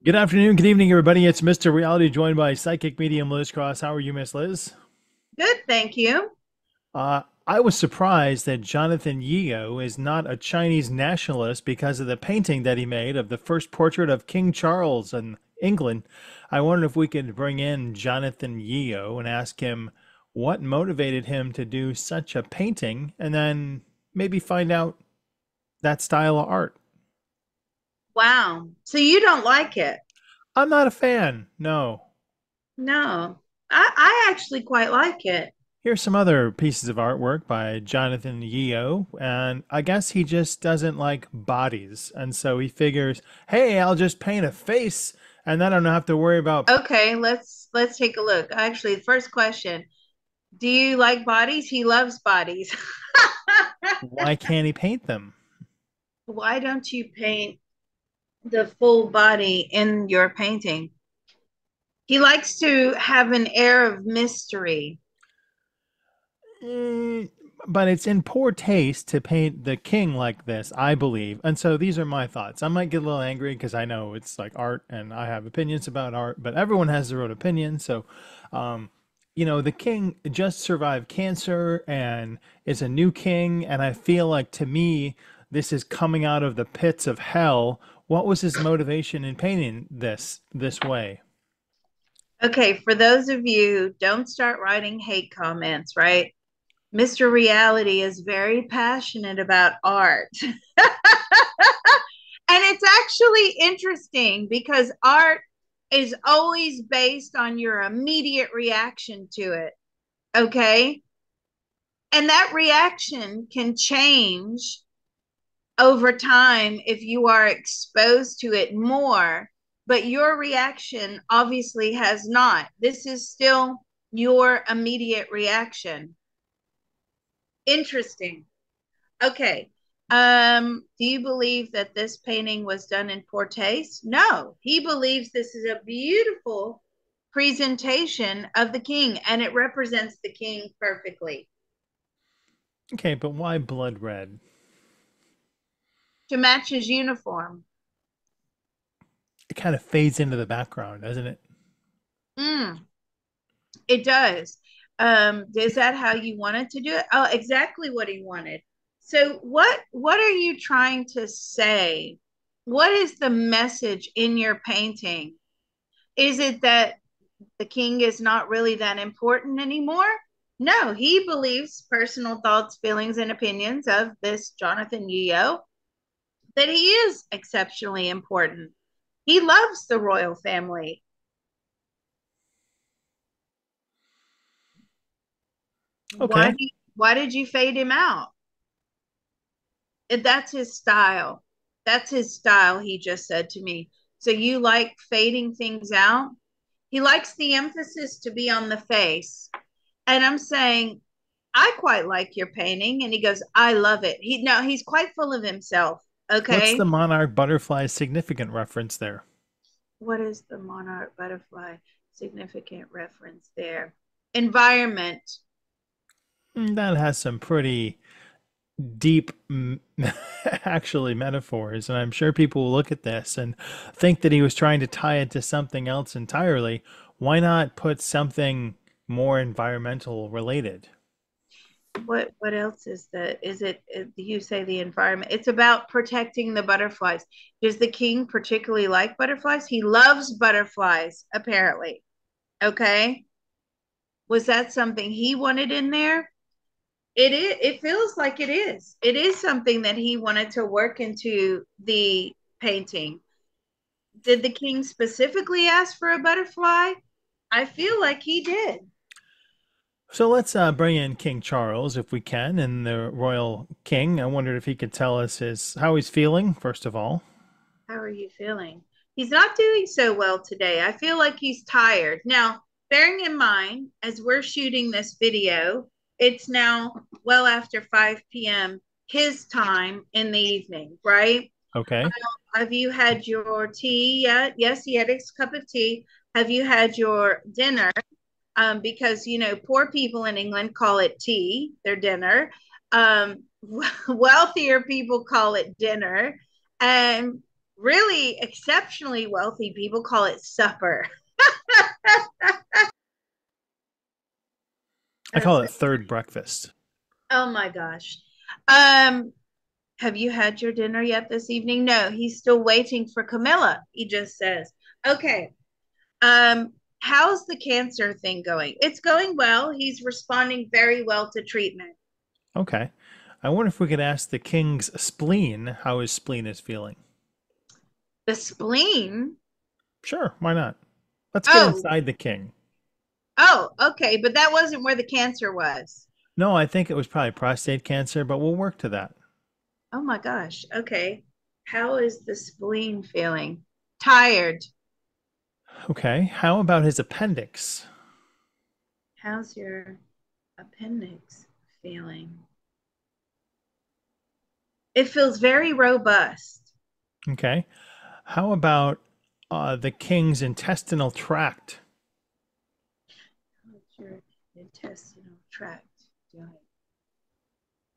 Good afternoon, good evening, everybody. It's Mr. Reality, joined by psychic medium Liz Cross. How are you, Miss Liz? Good, thank you. I was surprised that Jonathan Yeo is not a Chinese nationalist because of the painting that he made of the first portrait of King Charles in England. I wondered if we could bring in Jonathan Yeo and ask him what motivated him to do such a painting, and then maybe find out that style of art. Wow. So you don't like it? I'm not a fan, no. No. I actually quite like it. Here's some other pieces of artwork by Jonathan Yeo, and I guess he just doesn't like bodies, and so he figures, hey, I'll just paint a face, and then I don't have to worry about Okay, let's take a look. Actually, the first question, do you like bodies? He loves bodies. why can't he paint them. Why don't you paint the full body in your painting? He likes to have an air of mystery. Mm, but it's in poor taste to paint the king like this, I believe. And so these are my thoughts. I might get a little angry because I know it's like art and I have opinions about art, but everyone has their own opinion. So, um, the king just survived cancer and is a new king. And I feel like to me, this is coming out of the pits of hell. What was his motivation in painting this way? Okay, for those of you, don't start writing hate comments, right? Mr. Reality is very passionate about art. And it's actually interesting because art is always based on your immediate reaction to it. Okay. And that reaction can change over time if you are exposed to it more. But your reaction obviously has not. This is still your immediate reaction. Interesting. Okay. Do you believe that this painting was done in poor taste? No, he believes this is a beautiful presentation of the king and it represents the king perfectly Okay, but why blood red? to match his uniform. It kind of fades into the background, doesn't it? Mm, it does. Is that how you wanted to do it? Oh, exactly what he wanted. So what are you trying to say? What is the message in your painting? Is it that the king is not really that important anymore? No, he believes personal thoughts, feelings, and opinions of this Jonathan Yeo that he is exceptionally important. He loves the royal family. Why Okay. do you, why did you fade him out? That's his style. That's his style, he just said to me. So you like fading things out? He likes the emphasis to be on the face. And I'm saying, I quite like your painting. And he goes, I love it. He's quite full of himself. What's the Okay. monarch butterfly significant reference there? What is the monarch butterfly significant reference there? Environment. That has some pretty deep, actually, metaphors. And I'm sure people will look at this and think that he was trying to tie it to something else entirely. Why not put something more environmental related? What else is you say the environment? It's about protecting the butterflies. Does the king particularly like butterflies? He loves butterflies, apparently. Okay. Was that something he wanted in there? It feels like it is. It is something that he wanted to work into the painting. Did the king specifically ask for a butterfly? I feel like he did. So let's bring in King Charles if we can, and the royal king. I wondered if he could tell us his how he's feeling, first of all. How are you feeling? He's not doing so well today. I feel like he's tired. Now, bearing in mind, as we're shooting this video, it's now well after 5 p.m. his time in the evening, right? Okay. Have you had your tea yet? Yes, he had his cup of tea. Have you had your dinner? Because poor people in England call it tea, their dinner. Um, Wealthier people call it dinner, and really exceptionally wealthy people call it supper. I call That's it third breakfast. Oh my gosh. Um, have you had your dinner yet this evening? No, he's still waiting for Camilla. He just says, "Okay, how's the cancer thing going?" It's going well. He's responding very well to treatment. Okay. I wonder if we could ask the king's spleen how his spleen is feeling. The spleen. Sure, why not? Let's get Oh, inside the king. okay, but that wasn't where the cancer was. No, I think it was probably prostate cancer, but we'll work to that. Oh my gosh. Okay. How is the spleen feeling? Tired. Okay. How about his appendix? How's your appendix feeling? It feels very robust. Okay. How about the king's intestinal tract? How's your intestinal tract doing?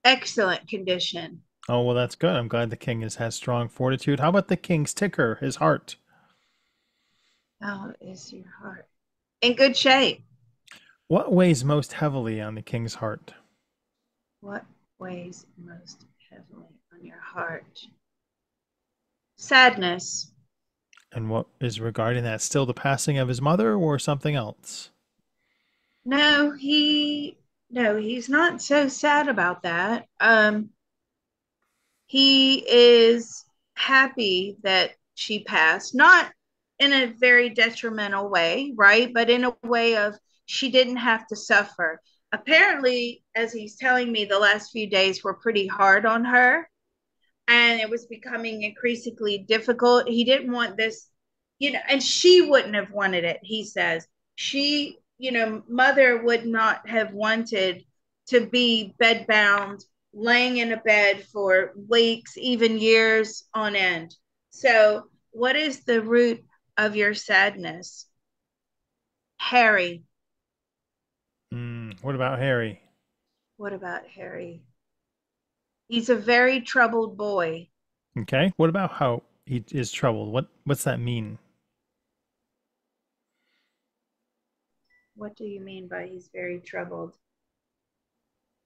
Excellent condition. Oh, well, that's good. I'm glad the king has strong fortitude. How about the king's ticker, his heart? How is your heart? In good shape. What weighs most heavily on the king's heart? What weighs most heavily on your heart? Sadness. And what is regarding that still the passing of his mother or something else? No, he's not so sad about that. He is happy that she passed, not in a very detrimental way, right? But in a way of she didn't have to suffer. Apparently, as he's telling me, the last few days were pretty hard on her and it was becoming increasingly difficult. He didn't want this, and she wouldn't have wanted it, he says. Mother would not have wanted to be bedbound, laying in a bed for weeks, even years on end. So, what is the root of your sadness? Harry. What about Harry? What about Harry? He's a very troubled boy. Okay. What about how he is troubled? What's that mean? What do you mean by he's very troubled?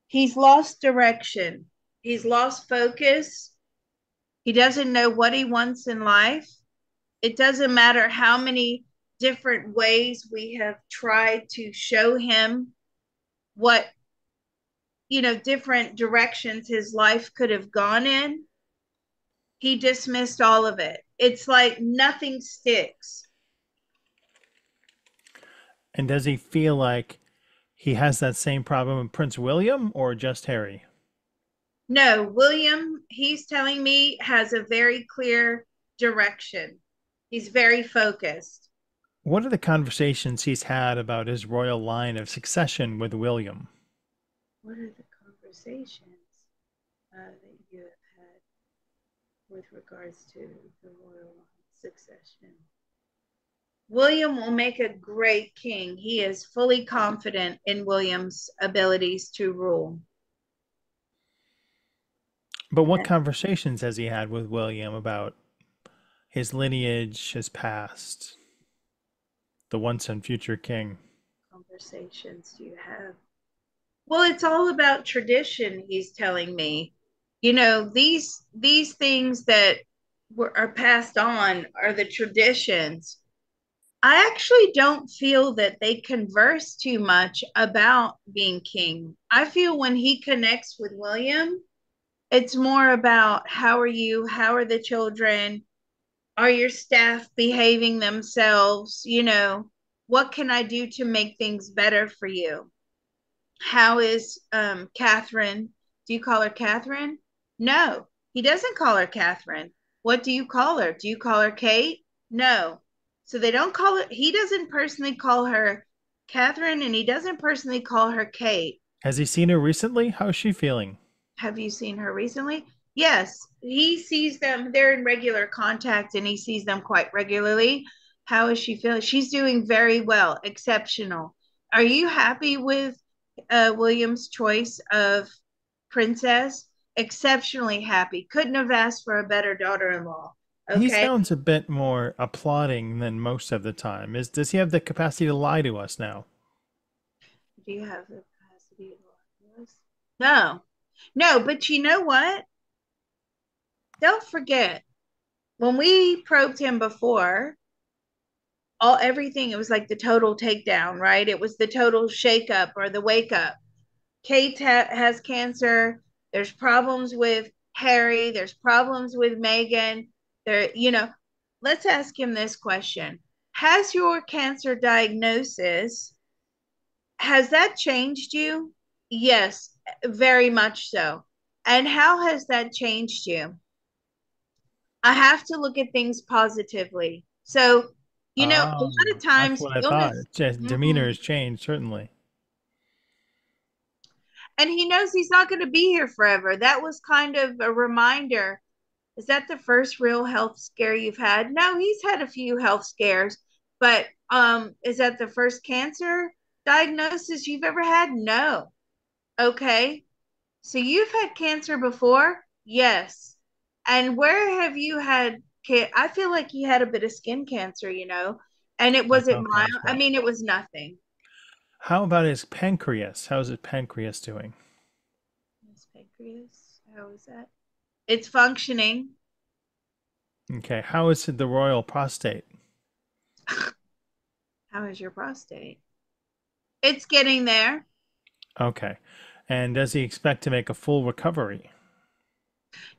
He's lost direction. He's lost focus. He doesn't know what he wants in life. It doesn't matter how many different ways we have tried to show him what, different directions his life could have gone in. He dismissed all of it. It's like nothing sticks. And does he feel like he has that same problem with Prince William or just Harry? No, William, he's telling me, has a very clear direction. He's very focused. What are the conversations he's had about his royal line of succession with William? What are the conversations that you have had with regards to the royal succession? William will make a great king. He is fully confident in William's abilities to rule. But what conversations has he had with William about his lineage, his past, the once and future king? Conversations do you have? Well, it's all about tradition, he's telling me. These things that are passed on are the traditions. I actually don't feel that they converse too much about being king. I feel when he connects with William, it's more about how are you? How are the children? Are your staff behaving themselves? What can I do to make things better for you? How is Catherine? Do you call her Catherine? No, he doesn't call her Catherine. What do you call her? Do you call her Kate? No. So they don't call it, he doesn't personally call her Catherine and he doesn't personally call her Kate. Has he seen her recently? How's she feeling? Have you seen her recently? Yes, he sees them. They're in regular contact and he sees them quite regularly. How is she feeling? She's doing very well, exceptional. Are you happy with William's choice of princess? Exceptionally happy. Couldn't have asked for a better daughter in law. He Okay. sounds a bit more applauding than most of the time. Does he have the capacity to lie to us now? Do you have the capacity to lie to us? No, no, but you know what? Don't forget when we probed him before, all everything, it was like the total takedown, right? It was the total shakeup or the wake up. Kate has cancer. There's problems with Harry. There's problems with Meghan. Let's ask him this question. Has your cancer diagnosis, has that changed you? Yes, very much so. And how has that changed you? I have to look at things positively. So, a Ah, lot of that's times what I thought. illness, Just demeanor mhm. has changed, certainly. And he knows he's not going to be here forever. That was kind of a reminder. Is that the first real health scare you've had? No, he's had a few health scares, but is that the first cancer diagnosis you've ever had? No. Okay. So you've had cancer before? Yes. And where have you had I feel like he had a bit of skin cancer, and it I wasn't thought that mild. as I well. mean, it was nothing. How about his pancreas? How's his pancreas doing? His pancreas, how is that? It's functioning. Okay, how is the royal prostate? How is your prostate? It's getting there. Okay, and does he expect to make a full recovery?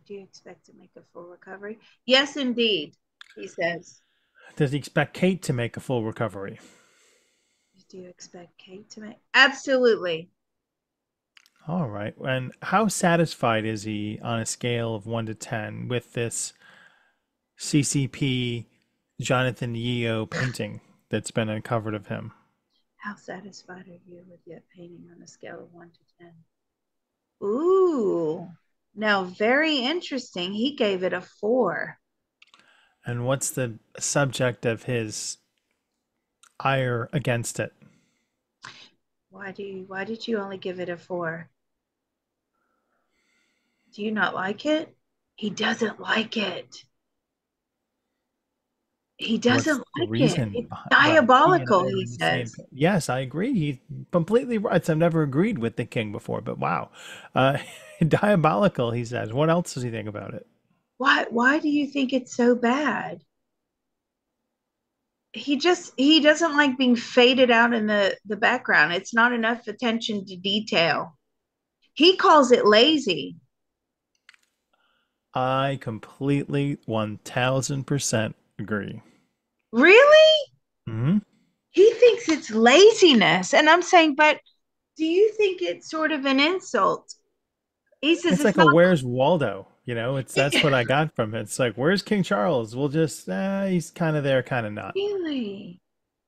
Do you expect to make a full recovery? Yes, indeed, he says. Does he expect Kate to make a full recovery? Do you expect Kate to make? Absolutely. All right, and how satisfied is he on a scale of 1 to 10 with this CCP Jonathan Yeo painting that's been uncovered of him? How satisfied are you with that painting on a scale of 1 to 10? Ooh, now very interesting. He gave it a 4. And what's the subject of his ire against it? Why did you only give it a 4? Do you not like it? He doesn't like it. He What's doesn't the like it. reason It's behind? Well, he and diabolical, I are he on the same. says. Yes, I agree. He's completely right. I've never agreed with the king before, but wow, uh, diabolical. He says. What else does he think about it? Why do you think it's so bad? He doesn't like being faded out in the background. It's not enough attention to detail. He calls it lazy. I completely 1000% agree. Really? Hmm. He thinks it's laziness. And I'm saying, but do you think it's sort of an insult? He says It's it's like a not. "Where's Waldo?" You know, it's that's what I got from it. It's like, "Where's King Charles?" We'll just, he's kind of there, kind of not. Really?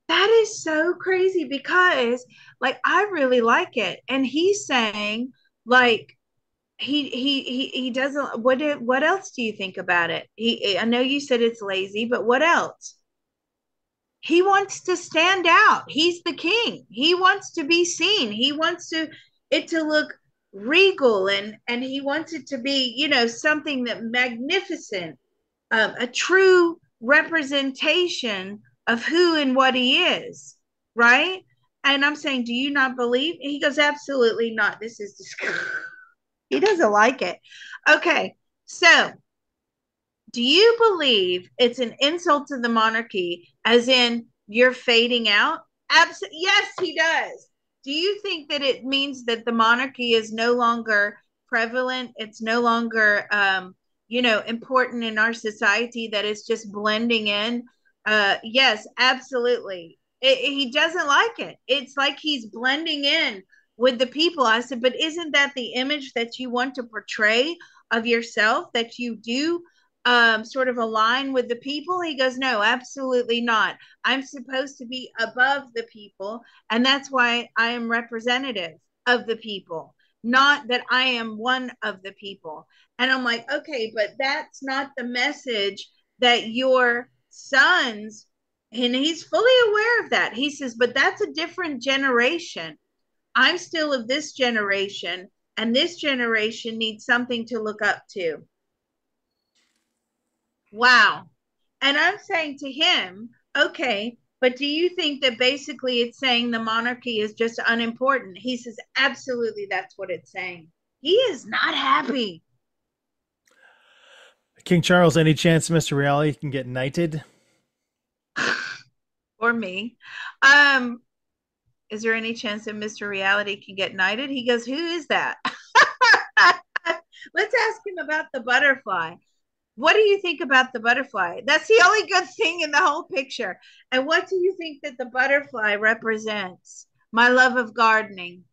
That is so crazy because like I really like it. And he's saying like he doesn't what else do you think about it? I know you said it's lazy, but what else? He wants to stand out. He's the king. He wants to be seen. He wants it to look regal and he wants it to be, something that magnificent, a true representation of who and what he is, right? And I'm saying, do you not believe? He goes, absolutely not. This is disgusting. He doesn't like it. Okay, so do you believe it's an insult to the monarchy, as in you're fading out? Yes, he does. Do you think that it means that the monarchy is no longer prevalent? It's no longer, important in our society, that it's just blending in? Yes, absolutely. He doesn't like it. It's like he's blending in with the people. I said, but isn't that the image that you want to portray of yourself, that you do sort of align with the people? He goes, no, absolutely not. I'm supposed to be above the people, and that's why I am representative of the people. not that I am one of the people. And I'm like, okay, but that's not the message that your sons, and he's fully aware of that. He says, but that's a different generation. I'm still of this generation, and this generation needs something to look up to. Wow. And I'm saying to him, okay, but do you think that basically it's saying the monarchy is just unimportant? He says, absolutely, that's what it's saying. He is not happy. King Charles, any chance Mr. Reality can get knighted? Or me. Um, is there any chance that Mr. Reality can get knighted? He goes, who is that? Let's ask him about the butterfly. What do you think about the butterfly? That's the only good thing in the whole picture. And what do you think that the butterfly represents? My love of gardening.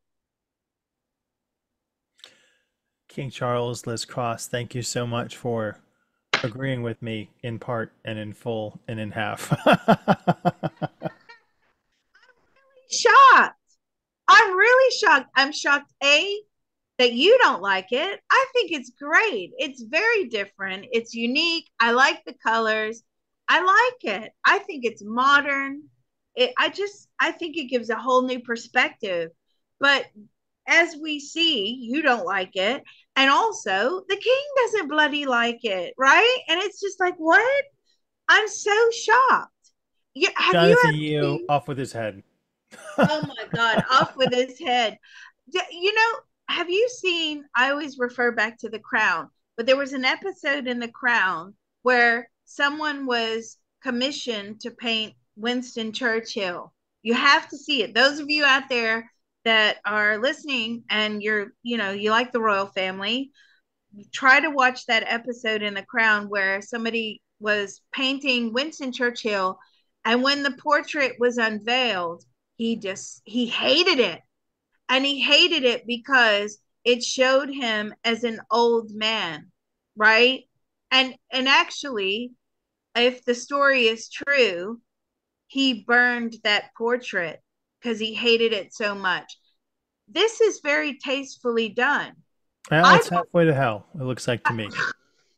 King Charles, Liz Cross, thank you so much for agreeing with me in part and in full and in half. Shocked. I'm really shocked. I'm shocked, A, that you don't like it. I think it's great. It's very different. It's unique. I like the colors. I like it. I think it's modern. I think it gives a whole new perspective. But as we see, you don't like it. And also, the king doesn't bloody like it, right? And it's just like, what? I'm so shocked. Yeah, have you Jonathan ever Yu seen? off with his head. Oh my God, off with his head. You know, have you seen? I always refer back to The Crown, but there was an episode in The Crown where someone was commissioned to paint Winston Churchill. You have to see it. Those of you out there that are listening and you like the royal family, try to watch that episode in The Crown where somebody was painting Winston Churchill, and when the portrait was unveiled, he hated it, and he hated it because it showed him as an old man, right? And actually, if the story is true, he burned that portrait because he hated it so much. This is very tastefully done. Well, I it's halfway to hell, it looks like to me.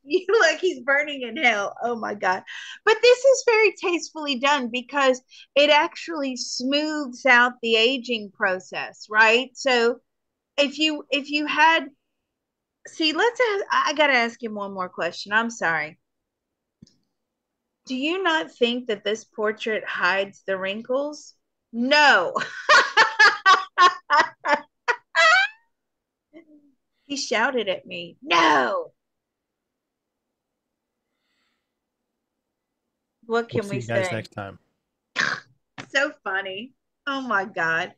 you like he's burning in hell. Oh my God. But this is very tastefully done because it actually smooths out the aging process, right? So if you had see, I gotta ask him one more question. I'm sorry. Do you not think that this portrait hides the wrinkles? No. He shouted at me. No. What We'll can see we you guys say? next time. So funny. Oh my God.